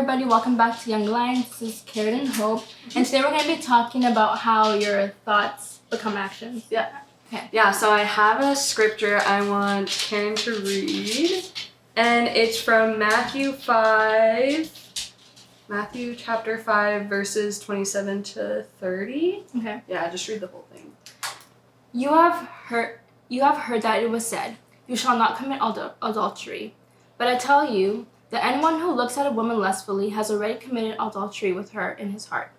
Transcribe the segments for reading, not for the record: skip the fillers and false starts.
everybody, welcome back to Young Lions. This is Karen and Hope, and today we're going to be talking about how your thoughts become actions. Yeah. Okay. Yeah, so I have a scripture I want Karen to read, and it's from Matthew chapter 5, verses 27 to 30. Okay. Yeah, just read the whole thing. You have heard that it was said, "You shall not commit adultery." But I tell you that anyone who looks at a woman lustfully has already committed adultery with her in his heart.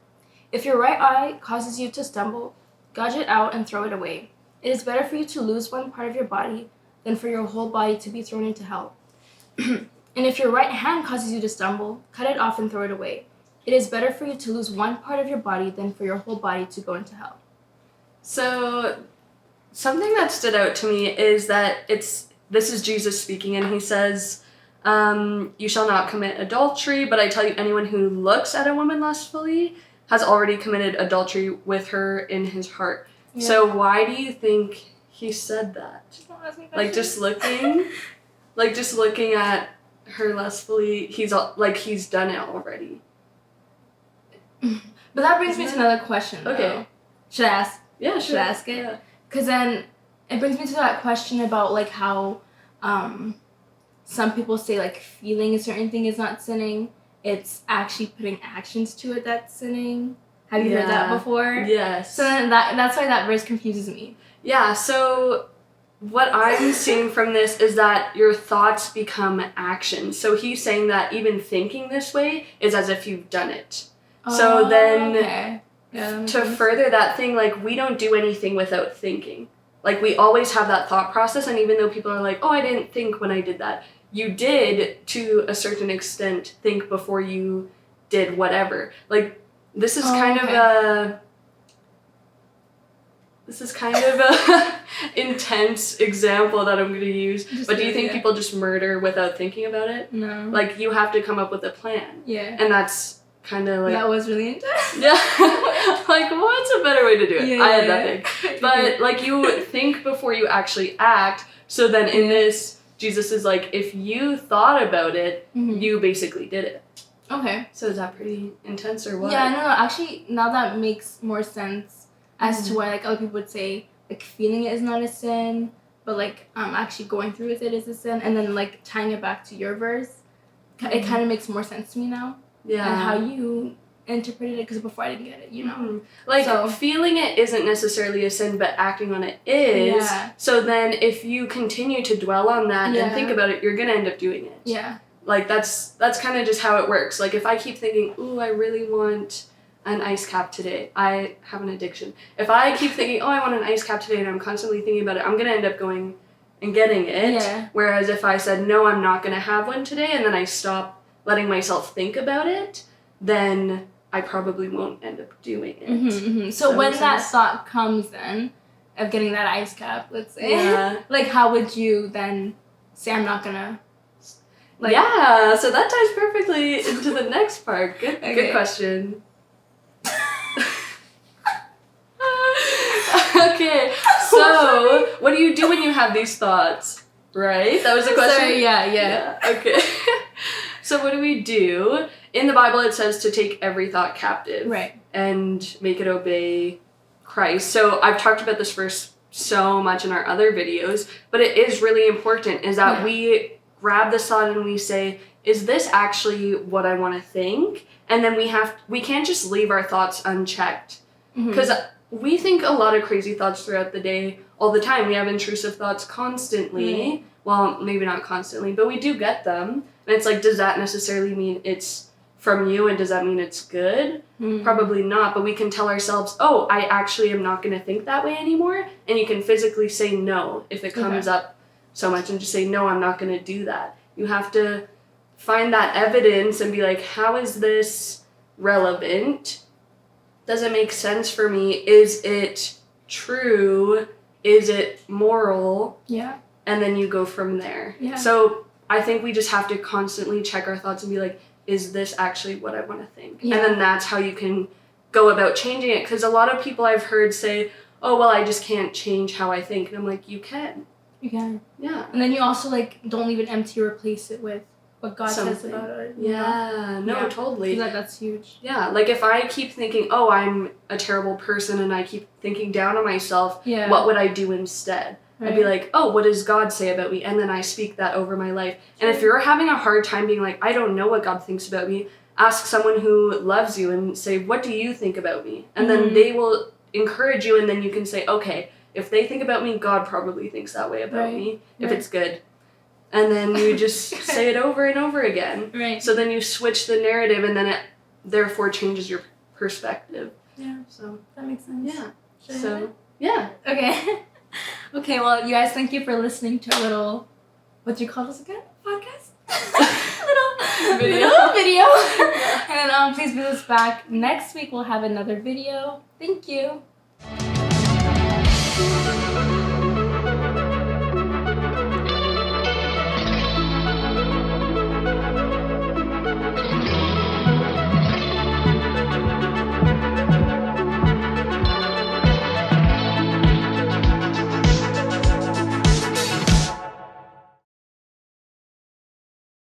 If your right eye causes you to stumble, gouge it out and throw it away. It is better for you to lose one part of your body than for your whole body to be thrown into hell. And if your right hand causes you to stumble, cut it off and throw it away. It is better for you to lose one part of your body than for your whole body to go into hell. So, something that stood out to me is that this is Jesus speaking, and he says, you shall not commit adultery, but I tell you, anyone who looks at a woman lustfully has already committed adultery with her in his heart. Yeah. So why do you think he said that? Just looking at her lustfully, he's done it already. But that brings me to another question. Okay. Though. Should I ask? Yeah, sure. Should I ask it? Yeah. Because then it brings me to that question about how some people say feeling a certain thing is not sinning. It's actually putting actions to it that's sinning. Have you heard that before? Yes. So then that's why that verse confuses me. Yeah, so what I'm seeing from this is that your thoughts become actions. So he's saying that even thinking this way is as if you've done it. So then okay. Yeah, to further that thing, we don't do anything without thinking. We always have that thought process, and even though people are oh, I didn't think when I did that, you did, to a certain extent, think before you did whatever. This is kind of a intense example that I'm going to use. But do you think people just murder without thinking about it? No. You have to come up with a plan. Yeah. And that's kind of That was really intense. Yeah. What's a better way to do it? Yeah, I had nothing. But, you think before you actually act. So then in this, Jesus is if you thought about it, you basically did it. Okay. So is that pretty intense or what? Yeah, no, actually, now that makes more sense as to why, other people would say, feeling it is not a sin, but, actually going through with it is a sin, and then, tying it back to your verse, it kind of makes more sense to me now. Yeah. And how you interpreted it, because before I didn't get it, you know? Feeling it isn't necessarily a sin, but acting on it is. Yeah. So then if you continue to dwell on that and think about it, you're going to end up doing it. Yeah. That's kind of just how it works. If I keep thinking, ooh, I really want an ice cap today, I have an addiction. If I keep thinking, oh, I want an ice cap today, and I'm constantly thinking about it, I'm going to end up going and getting it. Yeah. Whereas if I said, no, I'm not going to have one today, and then I stop letting myself think about it, then I probably won't end up doing it. Mm-hmm, mm-hmm. So when that thought comes then, of getting that ice cap, let's say, how would you then say, I'm not going to... yeah, so that ties perfectly into the next part. Good question. Okay, so what do you do when you have these thoughts? Right? That was the question? Sorry, yeah. Okay. So what do we do? In the Bible, it says to take every thought captive. Right. And make it obey Christ. So I've talked about this verse so much in our other videos, but it is really important, is that we grab this thought and we say, is this actually what I want to think? And then we can't just leave our thoughts unchecked. Because we think a lot of crazy thoughts throughout the day all the time. We have intrusive thoughts constantly. Well, maybe not constantly, but we do get them. And it's does that necessarily mean it's from you, and does that mean it's good? Probably not, but we can tell ourselves, oh, I actually am not going to think that way anymore. And you can physically say no if it comes up so much, and just say, no, I'm not going to do that. You have to find that evidence and be how is this relevant? Does it make sense for me? Is it true? Is it moral? Yeah. And then you go from there. Yeah. So I think we just have to constantly check our thoughts and be is this actually what I want to think? Yeah. And then that's how you can go about changing it. Because a lot of people I've heard say, oh, well, I just can't change how I think. And I'm you can. You can. Yeah. And then you also don't leave it empty, replace it with what God says something. about it. Totally. That's huge. Yeah, like if I keep thinking, oh, I'm a terrible person, and I keep thinking down on myself, what would I do instead? I'd be like, oh, what does God say about me? And then I speak that over my life. And if you're having a hard time being like, I don't know what God thinks about me, ask someone who loves you and say, what do you think about me? And then they will encourage you, and then you can say, okay, if they think about me, God probably thinks that way about me, if it's good. And then you just say it over and over again. Right. So then you switch the narrative, and then it therefore changes your perspective. Yeah. So that makes sense. Yeah. Should I So have it? yeah. Okay. Okay, well, you guys, thank you for listening to a little, what do you call this again? Podcast? little video. And please visit us back. Next week, we'll have another video. Thank you.